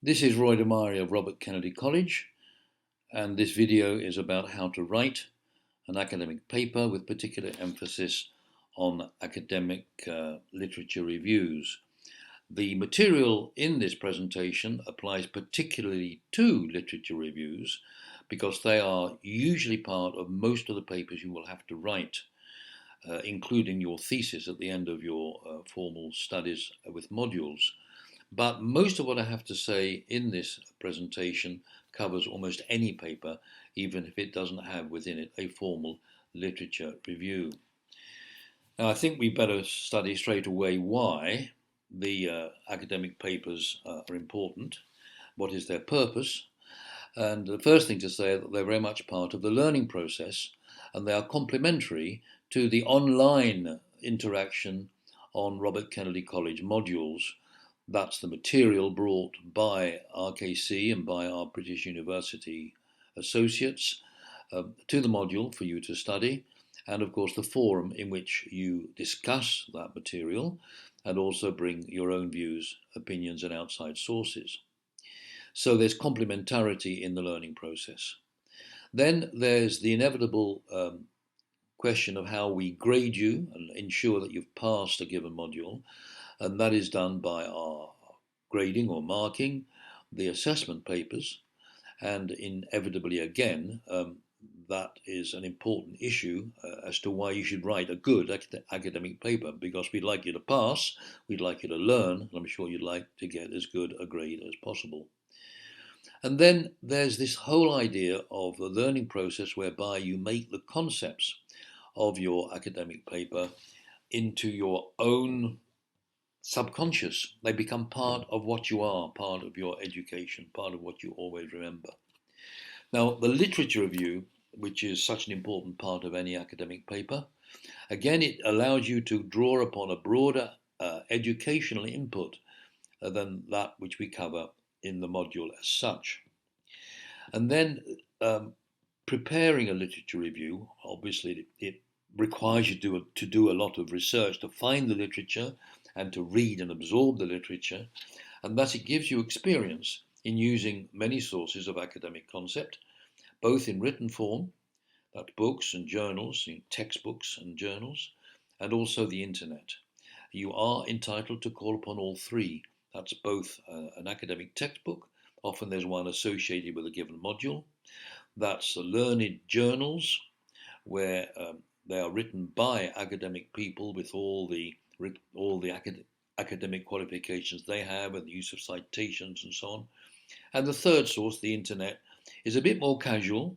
This is Roy Damary of Robert Kennedy College, and this video is about how to write an academic paper with particular emphasis on academic literature reviews. The material in this presentation applies particularly to literature reviews because they are usually part of most of the papers you will have to write, including your thesis at the end of your formal studies with modules. But most of what I have to say in this presentation covers almost any paper, even if it doesn't have within it a formal literature review. Now, I think we better study straight away why the academic papers are important, what is their purpose, and the first thing to say is that they're very much part of the learning process, and they are complementary to the online interaction on Robert Kennedy College modules. That's the material brought by RKC and by our British University associates to the module for you to study, and of course the forum in which you discuss that material and also bring your own views, opinions and outside sources. So there's complementarity in the learning process. Then there's the inevitable question of how we grade you and ensure that you've passed a given module, and that is done by our grading or marking the assessment papers, and inevitably again that is an important issue as to why you should write a good academic paper, because we'd like you to pass, we'd like you to learn, and I'm sure you'd like to get as good a grade as possible. And then there's this whole idea of the learning process whereby you make the concepts of your academic paper into your own subconscious. They become part of what you are, part of your education, part of what you always remember. Now, the literature review, which is such an important part of any academic paper, again, it allows you to draw upon a broader educational input than that which we cover in the module as such. And then preparing a literature review, obviously it requires you to do a lot of research to find the literature and to read and absorb the literature, and thus it gives you experience in using many sources of academic concept, both in written form, that's books and journals, in textbooks and journals, and also the internet. You are entitled to call upon all three. That's both an academic textbook, often there's one associated with a given module. That's the learned journals, where they are written by academic people with all the academic qualifications they have and the use of citations and so on. And the third source, the internet, is a bit more casual.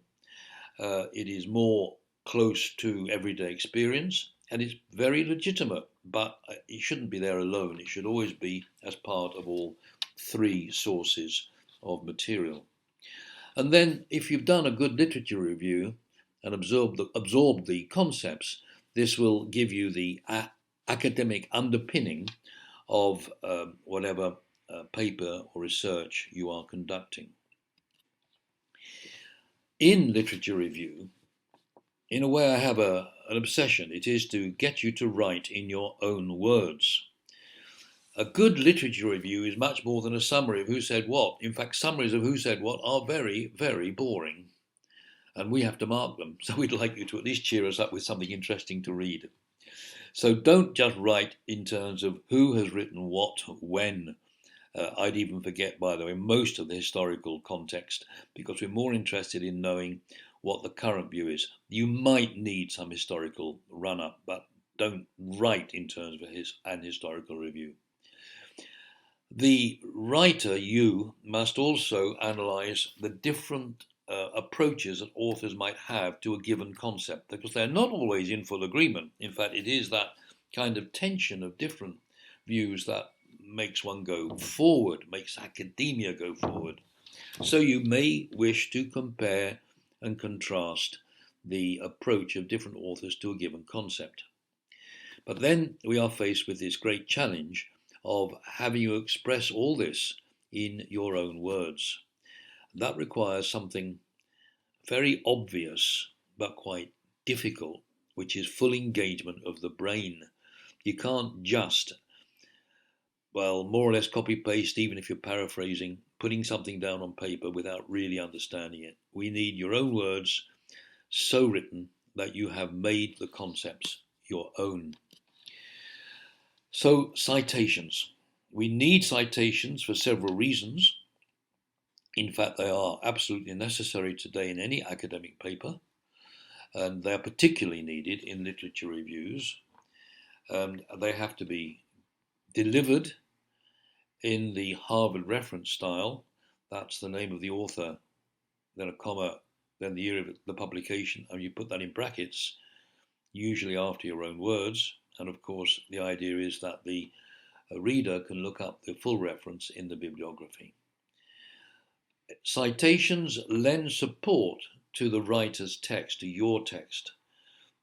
It is more close to everyday experience, and it's very legitimate, but it shouldn't be there alone. It should always be as part of all three sources of material. And then if you've done a good literature review and absorbed the concepts, this will give you the academic underpinning of whatever paper or research you are conducting. In literature review, in a way I have an obsession. It is to get you to write in your own words. A good literature review is much more than a summary of who said what. In fact, summaries of who said what are very, very boring, and we have to mark them. So we'd like you to at least cheer us up with something interesting to read. So don't just write in terms of who has written what, when. I'd even forget, by the way, most of the historical context, because we're more interested in knowing what the current view is. You might need some historical run-up, but don't write in terms of an historical review. The writer, you, must also analyse the different approaches that authors might have to a given concept, because they're not always in full agreement. In fact, it is that kind of tension of different views that makes one go forward, makes academia go forward. So you may wish to compare and contrast the approach of different authors to a given concept. But then we are faced with this great challenge of having you express all this in your own words. That requires something very obvious but quite difficult, which is full engagement of the brain. You can't just well, more or less copy paste, even if you're paraphrasing, putting something down on paper without really understanding it. We need your own words so written that you have made the concepts your own. So, citations. We need citations for several reasons. In fact, they are absolutely necessary today in any academic paper, and they are particularly needed in literature reviews. They have to be delivered in the Harvard reference style. That's the name of the author, then a comma, then the year of the publication, and you put that in brackets, usually after your own words. And of course, the idea is that the reader can look up the full reference in the bibliography. Citations lend support to the writer's text, to your text,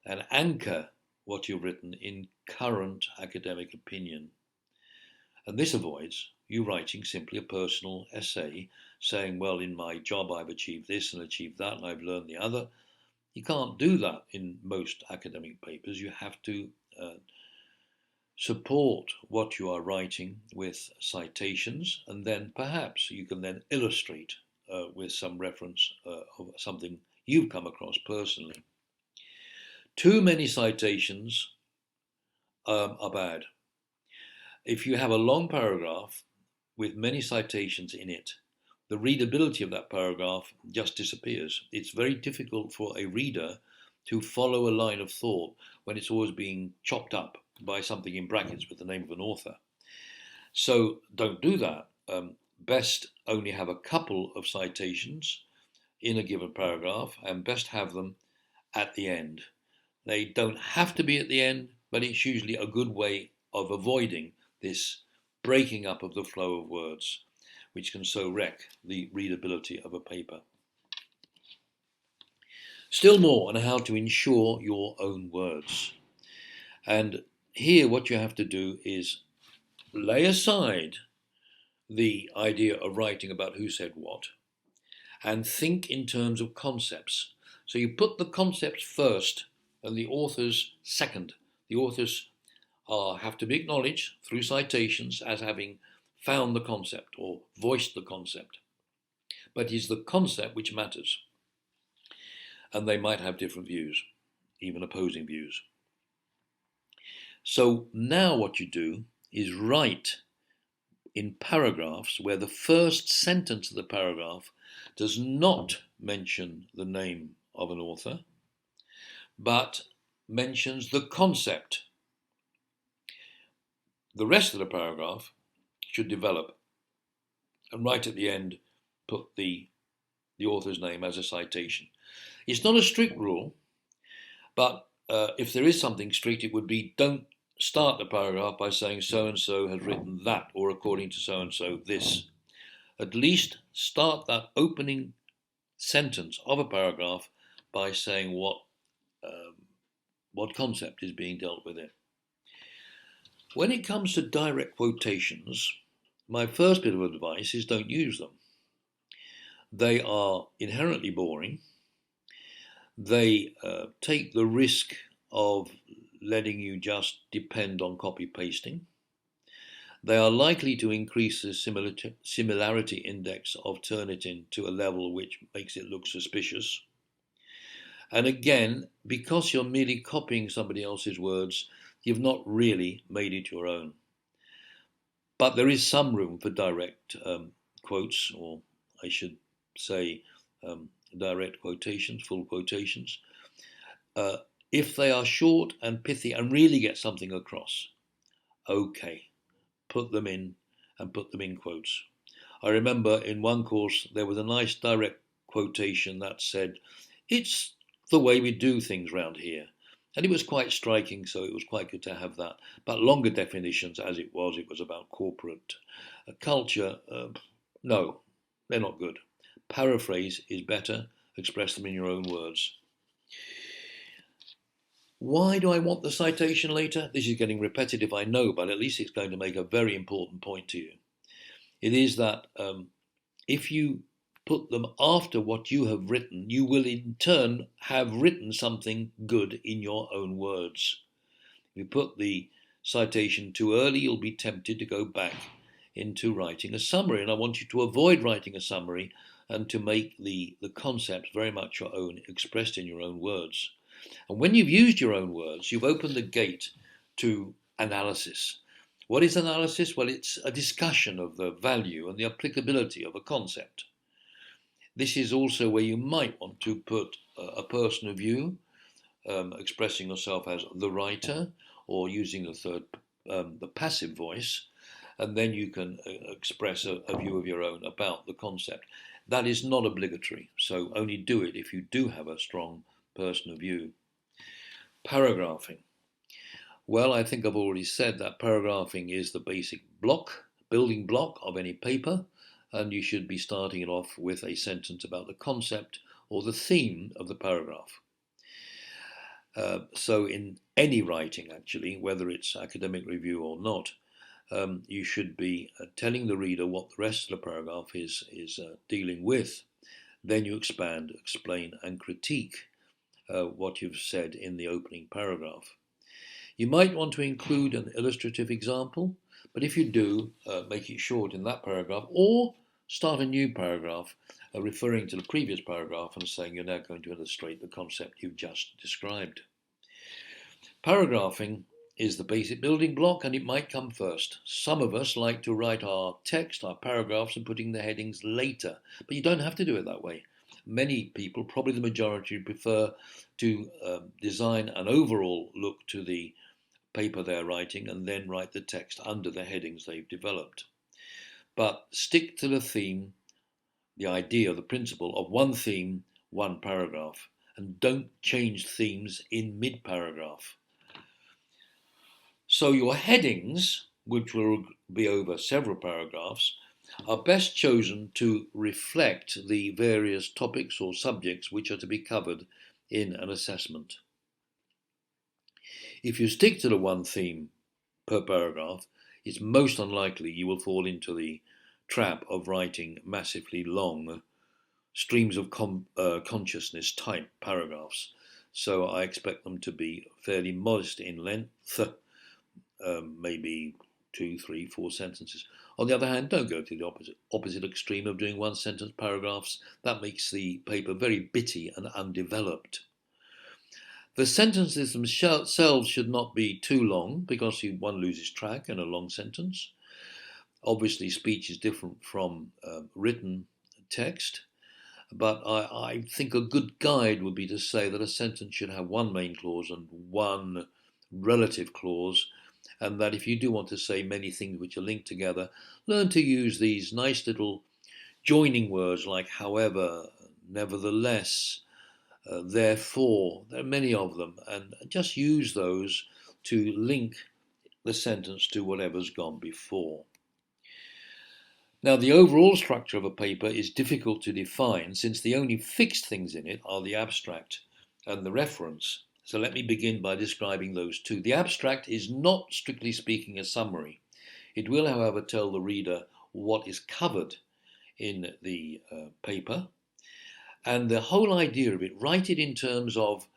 and anchor what you've written in current academic opinion. And this avoids you writing simply a personal essay saying, well, in my job I've achieved this and achieved that and I've learned the other. You can't do that in most academic papers. You have to support what you are writing with citations, and then perhaps you can then illustrate with some reference of something you've come across personally. Too many citations are bad. If you have a long paragraph with many citations in it, the readability of that paragraph just disappears. It's very difficult for a reader to follow a line of thought when it's always being chopped up by something in brackets with the name of an author. So don't do that. Best only have a couple of citations in a given paragraph, and best have them at the end. They don't have to be at the end, but it's usually a good way of avoiding this breaking up of the flow of words, which can so wreck the readability of a paper. Still more on how to ensure your own words. And here what you have to do is lay aside the idea of writing about who said what and think in terms of concepts. So you put the concepts first and the authors second. The authors have to be acknowledged through citations as having found the concept or voiced the concept. But it's the concept which matters. And they might have different views, even opposing views. So now what you do is write in paragraphs where the first sentence of the paragraph does not mention the name of an author, but mentions the concept. The rest of the paragraph should develop, and right at the end put the author's name as a citation. It's not a strict rule, but if there is something strict, it would be don't start the paragraph by saying so-and-so has written that, or according to so-and-so this. At least start that opening sentence of a paragraph by saying what concept is being dealt with it. When it comes to direct quotations, my first bit of advice is don't use them. They are inherently boring. They take the risk of letting you just depend on copy pasting. They are likely to increase the similarity index of Turnitin to a level which makes it look suspicious. And again, because you're merely copying somebody else's words, you've not really made it your own. But there is some room for direct quotes, or I should say direct quotations, full quotations, if they are short and pithy and really get something across. Okay, put them in and put them in quotes. I remember in one course there was a nice direct quotation that said, "It's the way we do things round here." And it was quite striking, so it was quite good to have that. But longer definitions, as it was about corporate culture, no, they're not good. Paraphrase is better, express them in your own words. Why do I want the citation later? This is getting repetitive, I know, but at least it's going to make a very important point to you. It is that if you put them after what you have written, you will in turn have written something good in your own words. If you put the citation too early, you'll be tempted to go back into writing a summary. And I want you to avoid writing a summary and to make the concepts very much your own, expressed in your own words. And when you've used your own words, you've opened the gate to analysis. What is analysis? Well, it's a discussion of the value and the applicability of a concept. This is also where you might want to put a person of view, expressing yourself as the writer, or using the passive voice, and then you can express a view of your own about the concept. That is not obligatory, so only do it if you do have a strong person of view. Paragraphing. Well, I think I've already said that paragraphing is the basic building block of any paper, and you should be starting it off with a sentence about the concept or the theme of the paragraph. So in any writing, actually, whether it's academic review or not, you should be telling the reader what the rest of the paragraph is dealing with. Then you expand, explain, and critique what you've said in the opening paragraph. You might want to include an illustrative example, but if you do, make it short in that paragraph, or start a new paragraph referring to the previous paragraph and saying you're now going to illustrate the concept you've just described. Paragraphing is the basic building block, and it might come first. Some of us like to write our text, our paragraphs, and putting the headings later, but you don't have to do it that way. Many people, probably the majority, prefer to design an overall look to the paper they're writing and then write the text under the headings they've developed. But stick to the theme, the idea, the principle of one theme, one paragraph, and don't change themes in mid-paragraph. So your headings, which will be over several paragraphs, are best chosen to reflect the various topics or subjects which are to be covered in an assessment. If you stick to the one theme per paragraph, it's most unlikely you will fall into the trap of writing massively long streams of consciousness type paragraphs. So I expect them to be fairly modest in length, maybe 2, 3, 4 sentences. On the other hand, don't go to the opposite extreme of doing one sentence paragraphs. That makes the paper very bitty and undeveloped. The sentences themselves should not be too long, because one loses track in a long sentence. Obviously, speech is different from written text, but I think a good guide would be to say that a sentence should have one main clause and one relative clause, and that if you do want to say many things which are linked together, learn to use these nice little joining words like however, nevertheless, therefore. There are many of them, and just use those to link the sentence to whatever's gone before. Now, the overall structure of a paper is difficult to define, since the only fixed things in it are the abstract and the reference. So let me begin by describing those two. The abstract is not, strictly speaking, a summary. It will, however, tell the reader what is covered in the paper. And the whole idea of it, write it in terms of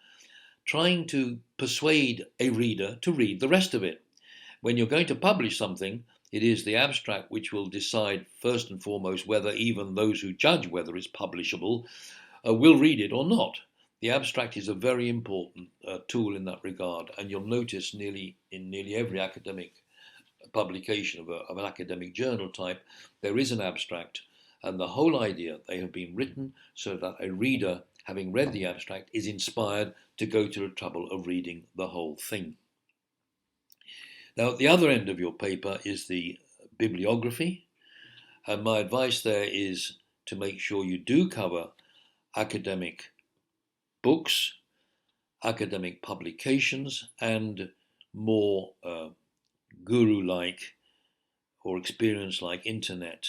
trying to persuade a reader to read the rest of it. When you're going to publish something, it is the abstract which will decide first and foremost whether even those who judge whether it's publishable will read it or not. The abstract is a very important tool in that regard, and you'll notice in nearly every academic publication of an academic journal type, there is an abstract, and the whole idea, they have been written so that a reader, having read the abstract, is inspired to go to the trouble of reading the whole thing. Now, at the other end of your paper is the bibliography, and my advice there is to make sure you do cover academic books, academic publications, and more guru-like or experience-like internet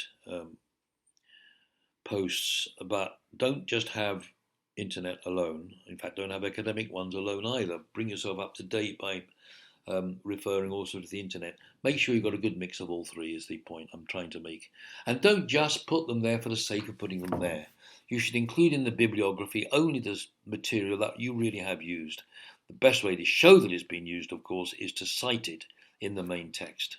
posts, but don't just have internet alone. In fact, don't have academic ones alone either. Bring yourself up to date by referring also to the internet. Make sure you've got a good mix of all three is the point I'm trying to make. And don't just put them there for the sake of putting them there. You should include in the bibliography only the material that you really have used. The best way to show that it's been used, of course, is to cite it in the main text.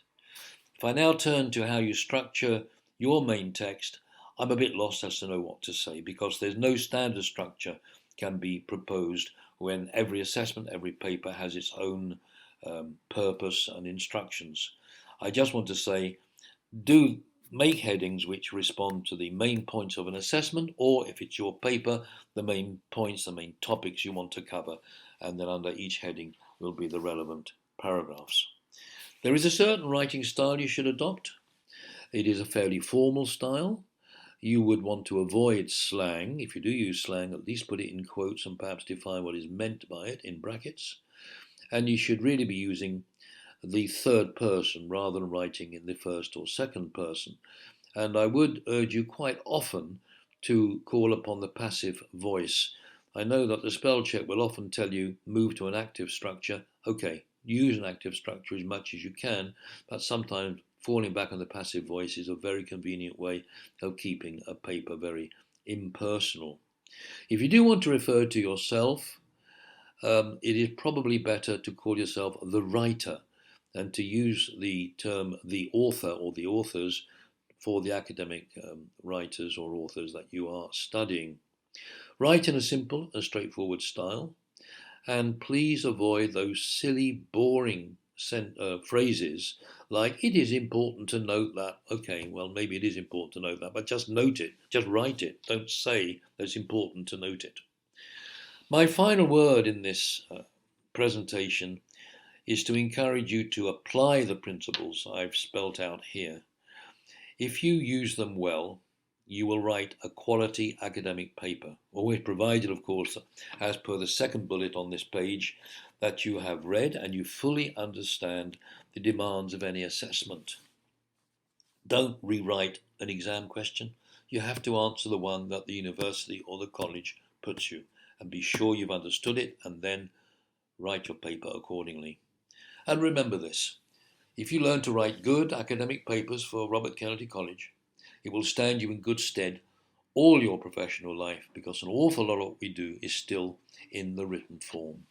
If I now turn to how you structure your main text, I'm a bit lost as to know what to say, because there's no standard structure can be proposed when every assessment, every paper has its own purpose and instructions. I just want to say, do make headings which respond to the main points of an assessment, or if it's your paper, the main points, the main topics you want to cover, and then under each heading will be the relevant paragraphs. There is a certain writing style you should adopt. It is a fairly formal style. You would want to avoid slang. If you do use slang, at least put it in quotes and perhaps define what is meant by it in brackets. And you should really be using the third person rather than writing in the first or second person. And I would urge you quite often to call upon the passive voice. I know that the spell check will often tell you move to an active structure. Okay, use an active structure as much as you can, but sometimes falling back on the passive voice is a very convenient way of keeping a paper very impersonal. If you do want to refer to yourself, it is probably better to call yourself the writer than to use the term the author or the authors for the academic writers or authors that you are studying. Write in a simple and straightforward style, and please avoid those silly, boring phrases like, it is important to note that. Okay, well, maybe it is important to note that, but just note it, just write it. Don't say that it's important to note it. My final word in this presentation is to encourage you to apply the principles I've spelt out here. If you use them well, you will write a quality academic paper, always provided, of course, as per the second bullet on this page, that you have read and you fully understand the demands of any assessment. Don't rewrite an exam question. You have to answer the one that the university or the college puts you, and be sure you've understood it, and then write your paper accordingly. And remember this: if you learn to write good academic papers for Robert Kennedy College, it will stand you in good stead all your professional life, because an awful lot of what we do is still in the written form.